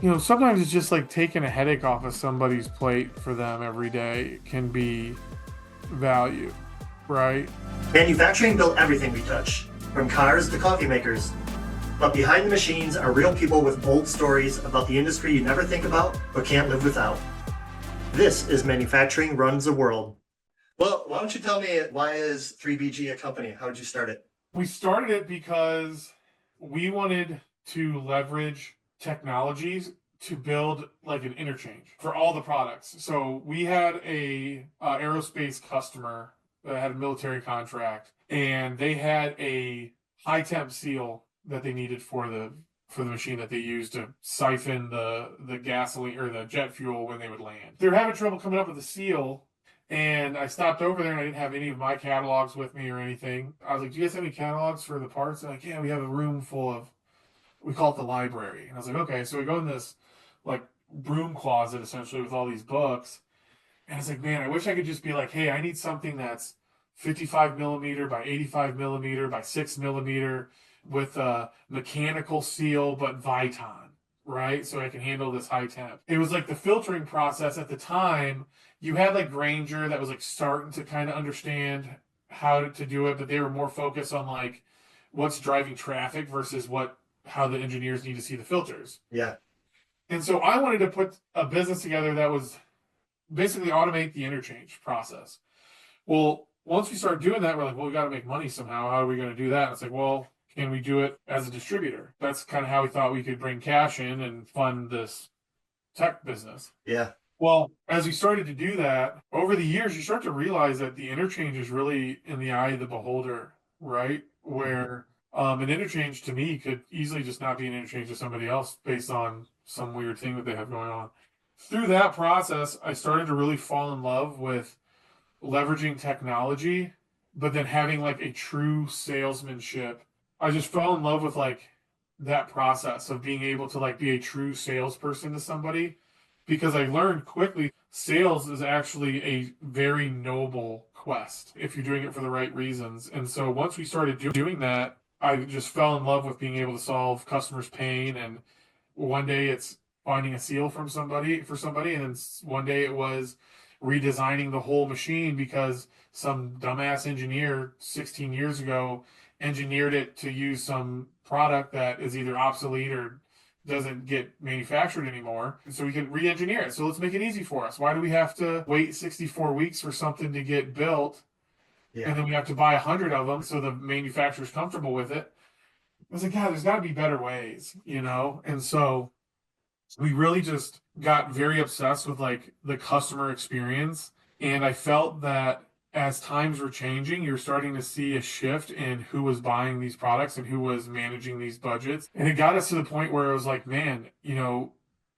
Sometimes it's just like taking a headache off of somebody's plate for them every day can be value, right? Manufacturing built everything we touch, from cars to coffee makers. But behind the machines are real people with bold stories about the industry you never think about but can't live without. This is Manufacturing Runs the World. Well, why don't you tell me, why is 3BG a company? How did you start it? We started it because we wanted to leverage technologies to build like an interchange for all the products. So we had a aerospace customer that had a military contract, and they had a high-temp seal that they needed for the machine that they used to siphon the gasoline or the jet fuel when they would land. They were having trouble coming up with the seal, and I stopped over there and I didn't have any of my catalogs with me or anything. I was like, "Do you guys have any catalogs for the parts?" They're like, "Yeah, we have a room full of," we call it the library. And I was like, "Okay." So we go in this like broom closet essentially with all these books. And it's like, man, I wish I could just be like, "Hey, I need something that's 55 millimeter by 85 millimeter by 6 millimeter with a mechanical seal, but Viton, right? So I can handle this high temp." It was like the filtering process at the time. You had like Granger that was like starting to kind of understand how to do it, but they were more focused on like what's driving traffic versus how the engineers need to see the filters. Yeah. And so I wanted to put a business together that was basically automate the interchange process. Well, once we started doing that, we're like, well, we got to make money somehow. How are we going to do that? And it's like, well, can we do it as a distributor? That's kind of how we thought we could bring cash in and fund this tech business. Yeah. Well, as we started to do that, over the years, you start to realize that the interchange is really in the eye of the beholder, right? Where an interchange to me could easily just not be an interchange to somebody else based on some weird thing that they have going on. Through that process, I started to really fall in love with leveraging technology, but then having like a true salesmanship. I just fell in love with like that process of being able to like be a true salesperson to somebody because I learned quickly sales is actually a very noble quest if you're doing it for the right reasons. And so once we started doing that, I just fell in love with being able to solve customers' pain. And one day it's finding a seal from somebody for somebody, and then one day it was redesigning the whole machine because some dumbass engineer 16 years ago engineered it to use some product that is either obsolete or doesn't get manufactured anymore. And so we can re-engineer it. So let's make it easy for us. Why do we have to wait 64 weeks for something to get built Yeah. and then we have to buy 100 of them so the manufacturer's comfortable with it? I was like, God, there's got to be better ways. And so we really just got very obsessed with like the customer experience. And I felt that as times were changing, you're starting to see a shift in who was buying these products and who was managing these budgets. And it got us to the point where it was like, man,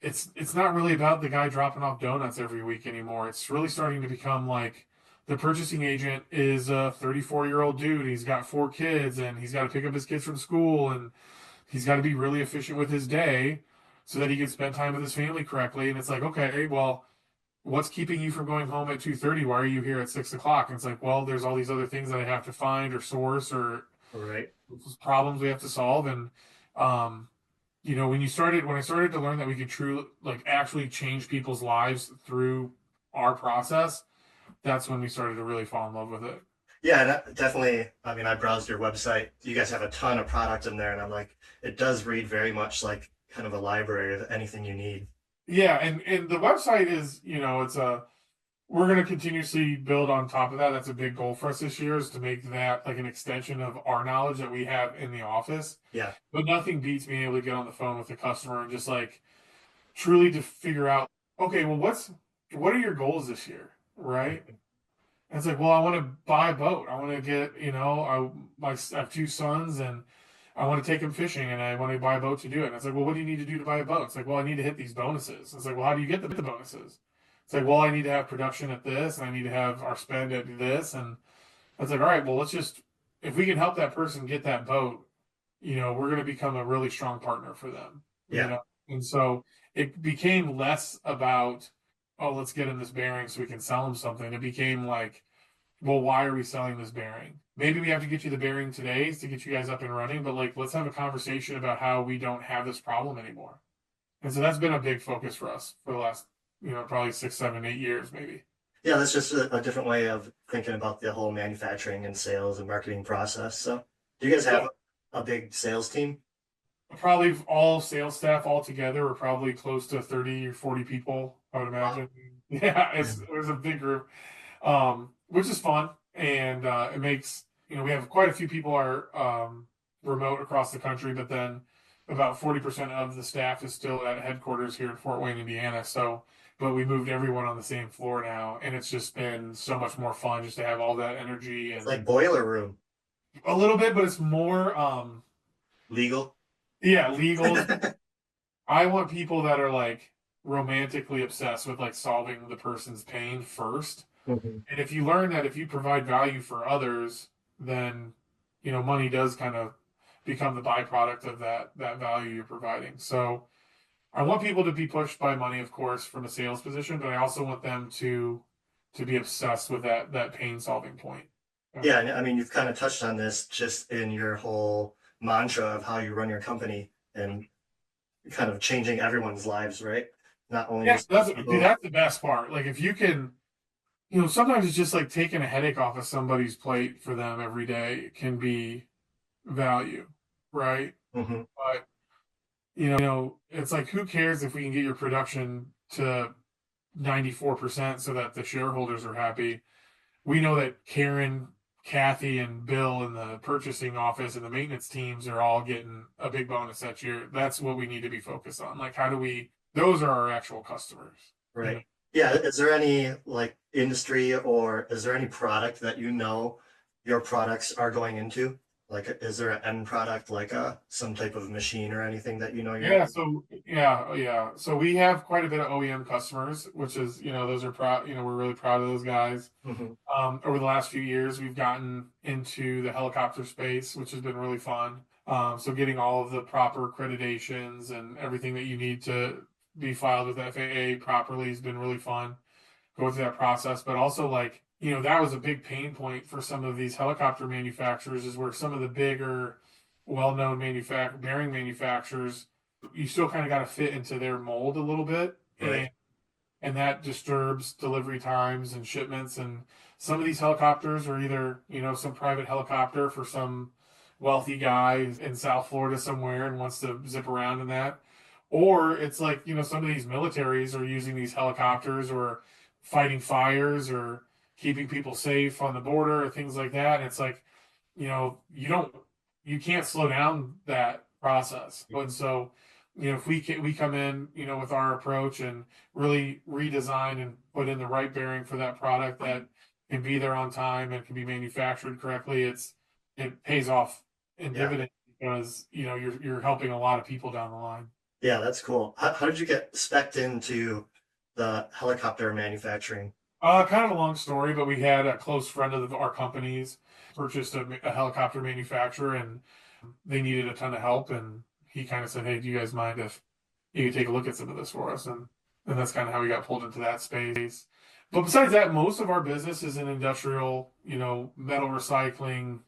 it's not really about the guy dropping off donuts every week anymore. It's really starting to become like the purchasing agent is a 34-year-old dude. He's got 4 kids and he's got to pick up his kids from school and he's got to be really efficient with his day so that he can spend time with his family correctly. And it's like, okay, well, what's keeping you from going home at 2:30? Why are you here at 6 o'clock? And it's like, well, there's all these other things that I have to find or source or All right. problems we have to solve. And when I started to learn that we could truly like actually change people's lives through our process, that's when we started to really fall in love with it. Yeah, definitely. I mean, I browsed your website. You guys have a ton of product in there, and I'm like, it does read very much like kind of a library of anything you need. Yeah, and the website is, it's a we're going to continuously build on top of that. That's a big goal for us this year is to make that like an extension of our knowledge that we have in the office. Yeah. But nothing beats being able to get on the phone with the customer and just like truly to figure out, okay, well, what are your goals this year, right? And it's like, well, I want to buy a boat. I want to get, I have 2 sons and I want to take them fishing and I want to buy a boat to do it. And it's like, well, what do you need to do to buy a boat? It's like, well, I need to hit these bonuses. It's like, well, how do you get the bonuses? It's like, well, I need to have production at this and I need to have our spend at this. And it's like, all right, well, if we can help that person get that boat, we're going to become a really strong partner for them, you Yeah. know? And so it became less about, oh, let's get him this bearing so we can sell him something. It became like, well, why are we selling this bearing? Maybe we have to get you the bearing today to get you guys up and running, but like, let's have a conversation about how we don't have this problem anymore. And so that's been a big focus for us for the last, probably 6, 7, 8 years, maybe. Yeah, that's just a different way of thinking about the whole manufacturing and sales and marketing process. So, do you guys Yeah. have a big sales team? Probably all sales staff all together are probably close to 30 or 40 people, I would Wow. imagine. Yeah, it was a big group, which is fun. And it makes, we have quite a few people are remote across the country, but then about 40% of the staff is still at headquarters here in Fort Wayne, Indiana. So, but we moved everyone on the same floor now, and it's just been so much more fun just to have all that energy It's and like boiler room, a little bit, but it's more, legal. yeah, legal. I want people that are like romantically obsessed with like solving the person's pain first. Mhm. And if you learn that if you provide value for others, then money does kind of become the byproduct of that value you're providing. So I want people to be pushed by money, of course, from a sales position, but I also want them to be obsessed with that pain solving point. Yeah. Yeah, and I mean, you've kind of touched on this just in your whole mantra of how you run your company and kind of changing everyone's lives, right? Not only Yeah, just dude, people. that's the best part. Like if you can sometimes it's just like taking a headache off of somebody's plate for them every day can be value, right? Mhm. But, it's like, who cares if we can get your production to 94% so that the shareholders are happy? We know that Karen, Kathy, and Bill in the purchasing office and the maintenance teams are all getting a big bonus that year. That's what we need to be focused on. Like, those are our actual customers, you know? Right. Yeah. Is there any like industry or is there any product that you know your products are going into? Like, is there an end product like some type of machine or anything that you know you're? Yeah, so yeah. So we have quite a bit of OEM customers, which is, those are proud, we're really proud of those guys. Mhm. Over the last few years, we've gotten into the helicopter space, which has been really fun. So getting all of the proper accreditations and everything that you need to be filed with FAA properly has been really fun. Go through that process, but also like, that was a big pain point for some of these helicopter manufacturers is where some of the bigger, well-known bearing manufacturers, you still kind of got to fit into their mold a little bit. Right. And that disturbs delivery times and shipments. And some of these helicopters are either, some private helicopter for some wealthy guy in South Florida somewhere and wants to zip around in that. Or it's like, some of these militaries are using these helicopters or fighting fires or keeping people safe on the border or things like that. And it's like, you can't slow down that process. And so, if we come in, with our approach and really redesign and put in the right bearing for that product that can be there on time and can be manufactured correctly, it pays off in Yeah. dividends because you're helping a lot of people down the line. Yeah, that's cool. How did you get spec'd into the helicopter manufacturing? Kind of a long story, but we had a close friend of our company's purchased a helicopter manufacturer, and they needed a ton of help, and he kind of said, "Hey, do you guys mind if you could take a look at some of this for us?" And that's kind of how we got pulled into that space. But besides that, most of our business is in industrial, metal recycling,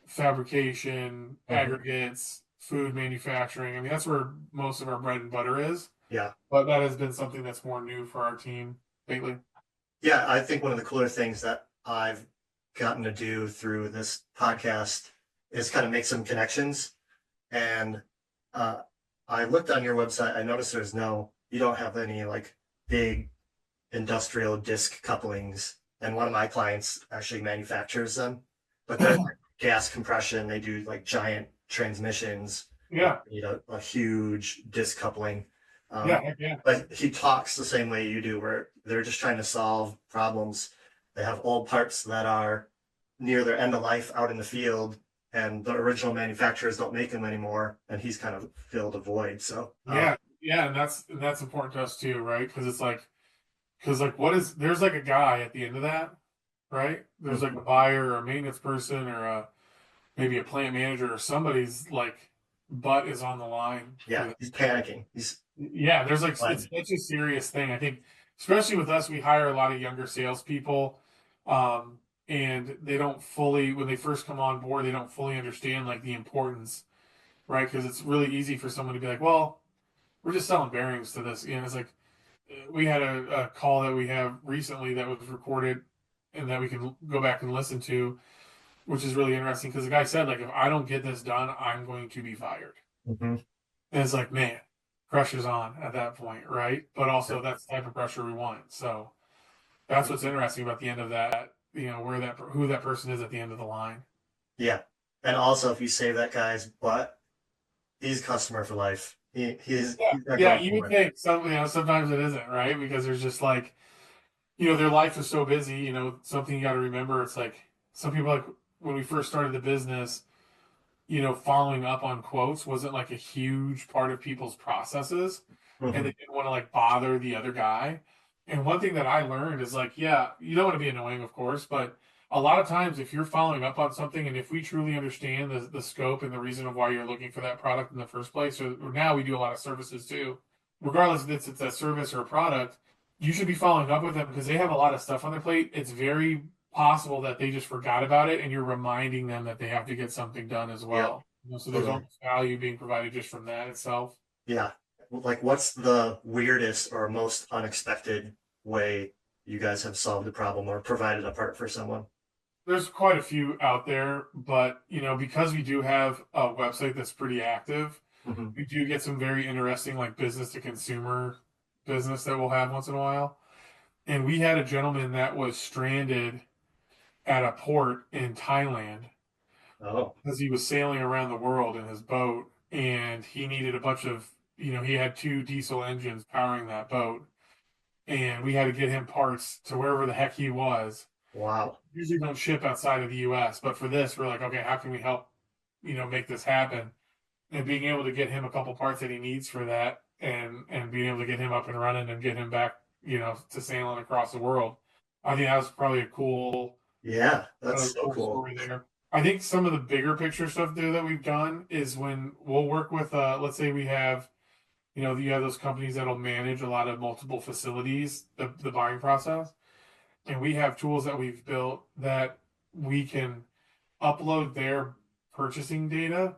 fabrication, Mhm. aggregates, food manufacturing. I mean, that's where most of our bread and butter is. Yeah. But that has been something that's more new for our team lately. Yeah, I think one of the cooler things that I've gotten to do through this podcast is kind of make some connections. And uh, I looked on your website. I noticed you don't have any like big industrial disc couplings. And one of my clients actually manufactures them, but they're like gas compression. They do like giant transmissions, Yeah, you know, a huge disc coupling. yeah, Um, heck yeah. but he talks the same way you do, where they're just trying to solve problems. They have old parts that are near their end of life out in the field, and the original manufacturers don't make them anymore. And he's kind of filled a void. So, Yeah, and that's important to us too, right? Because what is there's like a guy at the end of that, right? There's like a buyer or a maintenance person or maybe a plant manager or somebody's like butt is on the line for yeah, this. he's panicking. He's Yeah, there's like it's like, such a serious thing. I think, especially with us, we hire a lot of younger salespeople, and they don't fully when they first come on board, they don't fully understand like the importance, right? Because it's really easy for someone to be like, well, we're just selling bearings to this. It's like we had a call that we have recently that was recorded and that we can go back and listen to, which is really interesting because the guy said, like, if I don't get this done, I'm going to be fired. Mm-hmm. And it's like, man, pressure's on at that point, right? But also that's the type of pressure we want. So that's what's interesting about the end of that, where who that person is at the end of the line. Yeah. And also, if you save that guy's butt, he's customer for life. He's not Yeah, going you would anywhere. think sometimes it isn't, right? Because there's just like, their life is so busy, something you got to remember. It's like some people, like when we first started the business, following up on quotes wasn't like a huge part of people's processes, and Mm-hmm. they didn't want to like bother the other guy. And one thing that I learned is like, yeah, you don't want to be annoying, of course, but a lot of times if you're following up on something and if we truly understand the scope and the reason of why you're looking for that product in the first place, or now we do a lot of services too, regardless if it's a service or a product, you should be following up with them because they have a lot of stuff on their plate. It's very possible that they just forgot about it and you're reminding them that they have to get something done as Yep. well. So there's Totally. almost value being provided just from that itself. Yeah. Like, what's the weirdest or most unexpected way you guys have solved a problem or provided a part for someone? There's quite a few out there, but because we do have a website that's pretty active, Mm-hmm. we do get some very interesting like business to consumer business that we'll have once in a while. And we had a gentleman that was stranded at a port in Thailand Oh, because he was sailing around the world in his boat and he needed a bunch of, he had two diesel engines powering that boat. And we had to get him parts to wherever the heck he was. wow. Usually don't ship outside of the US, but for this, we're like, okay, how can we help, make this happen? And being able to get him a couple parts that he needs for that and being able to get him up and running and get him back, to sailing across the world. I think that was probably a Yeah, that's so cool cool. story there. I think some of the bigger picture stuff there that we've done is when we'll work with, let's say we have, you have those companies that'll manage a lot of multiple facilities, the buying process. And we have tools that we've built that we can upload their purchasing data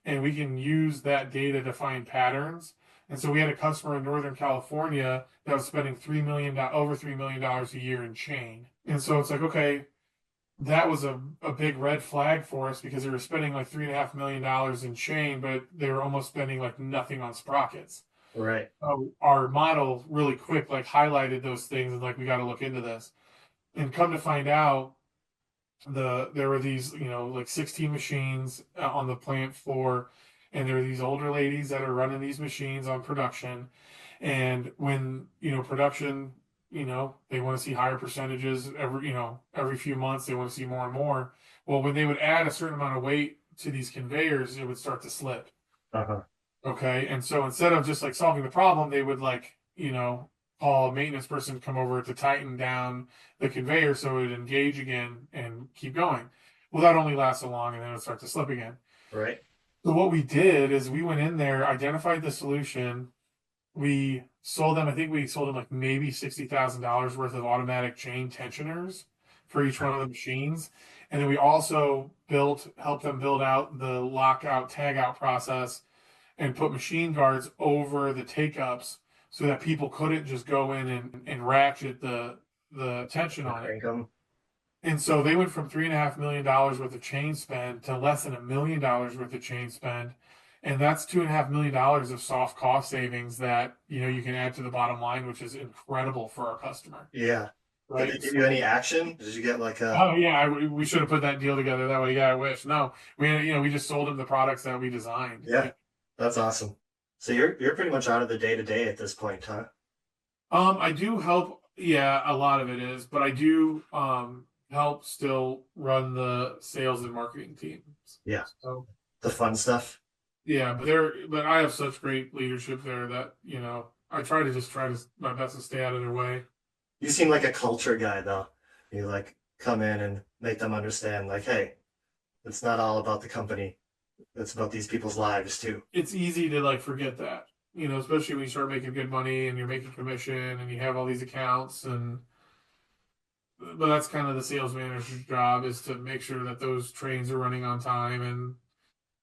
and we can use that data to find patterns. And so we had a customer in Northern California that was spending over $3 million a year in chain. And so it's like, okay, that was a big red flag for us because they were spending like $3.5 million in chain, but they were almost spending like nothing on sprockets. Right. So our model really quick like highlighted those things and like we got to look into this. And come to find out, there were these like 16 machines on the plant floor, and there were these older ladies that are running these machines on production. And when production, they want to see higher percentages every few months. They want to see more and more. Well, when they would add a certain amount of weight to these conveyors, it would start to slip. Uh-huh. Okay. And so instead of just like solving the problem, they would like, call a maintenance person to come over to tighten down the conveyor so it would engage again and keep going. Well, that only lasts so long and then it would start to slip again. Right. So what we did is we went in there, identified the solution. We sold them, I think we sold them like maybe $60,000 worth of automatic chain tensioners for each one of the machines. And then we also helped them build out the lockout, tag out process and put machine guards over the take ups so that people couldn't just go in and ratchet the tension Or on it. crank 'em. And so they went from $3.5 million worth of chain spend to less than $1 million worth of chain spend. And that's $2.5 million of soft cost savings that you can add to the bottom line, which is incredible for our customer. Yeah. Did they Right. give you any action? Did you get like a? Oh yeah, we should have put that deal together that way. Yeah, I wish. No, we just sold them the products that we designed. Yeah, that's awesome. So you're pretty much out of the day to day at this point, huh? I do help. Yeah, a lot of it is, but I do help still run the sales and marketing teams. Yeah. So The fun stuff. yeah, but I have such great leadership there that I try to my best to stay out of their way. You seem like a culture guy though. You like come in and make them understand like, hey, it's not all about the company. It's about these people's lives too. It's easy to like forget that, especially when you start making good money and you're making commission and you have all these accounts but that's kind of the sales manager's job is to make sure that those trains are running on time and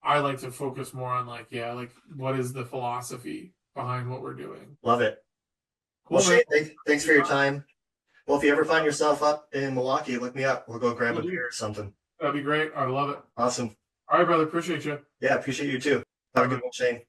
I like to focus more on like, yeah, like what is the philosophy behind what we're doing. Love it. Well, Cool, man. Shane, thanks for your time. Well, if you ever find yourself up in Milwaukee, look me up. We'll go grab Will a do. beer or something. That'd be great. I love it. Awesome. All right, brother. Appreciate you. Yeah, appreciate you too. Have a good one, Shane.